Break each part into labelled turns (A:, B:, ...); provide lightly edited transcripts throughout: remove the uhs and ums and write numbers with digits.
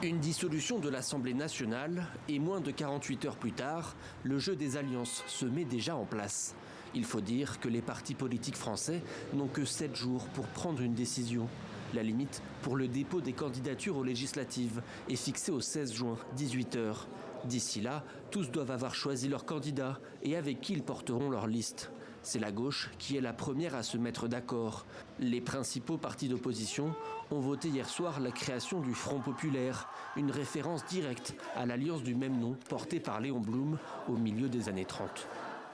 A: Une dissolution de l'Assemblée nationale et moins de 48 heures plus tard, le jeu des alliances se met déjà en place. Il faut dire que les partis politiques français n'ont que 7 jours pour prendre une décision. La limite pour le dépôt des candidatures aux législatives est fixée au 16 juin, 18 h. D'ici là, tous doivent avoir choisi leur candidat et avec qui ils porteront leur liste. C'est la gauche qui est la première à se mettre d'accord. Les principaux partis d'opposition ont voté hier soir la création du Front populaire, une référence directe à l'alliance du même nom portée par Léon Blum au milieu des années 30.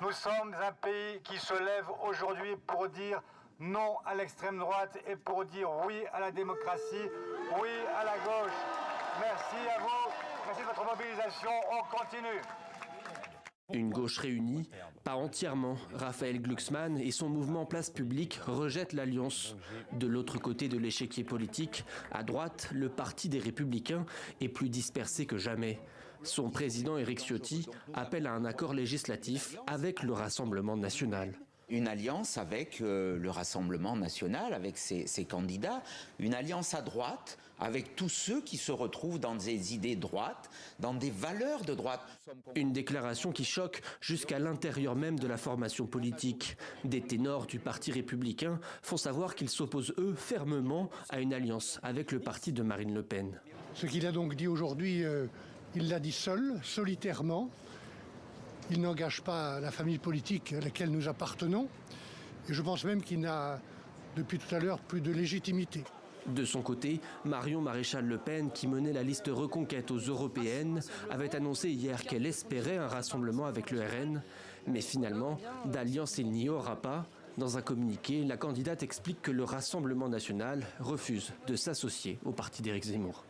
B: Nous sommes un pays qui se lève aujourd'hui pour dire non à l'extrême droite et pour dire oui à la démocratie, oui à la gauche. Merci à vous, merci de votre mobilisation, on continue.
A: Une gauche réunie, pas entièrement. Raphaël Glucksmann et son mouvement Place Publique rejettent l'alliance. De l'autre côté de l'échiquier politique, à droite, le parti des Républicains est plus dispersé que jamais. Son président Éric Ciotti appelle à un accord législatif avec le Rassemblement national.
C: Une alliance avec le Rassemblement national, avec ses candidats, une alliance à droite avec tous ceux qui se retrouvent dans des idées droites, dans des valeurs de droite.
A: Une déclaration qui choque jusqu'à l'intérieur même de la formation politique. Des ténors du Parti républicain font savoir qu'ils s'opposent, eux, fermement à une alliance avec le parti de Marine Le Pen.
D: Ce qu'il a donc dit aujourd'hui, il l'a dit seul, solitairement. Il n'engage pas la famille politique à laquelle nous appartenons. Et je pense même qu'il n'a, depuis tout à l'heure, plus de légitimité.
A: De son côté, Marion Maréchal Le Pen, qui menait la liste Reconquête aux européennes, avait annoncé hier qu'elle espérait un rassemblement avec le RN. Mais finalement, d'alliance il n'y aura pas. Dans un communiqué, la candidate explique que le Rassemblement national refuse de s'associer au parti d'Éric Zemmour.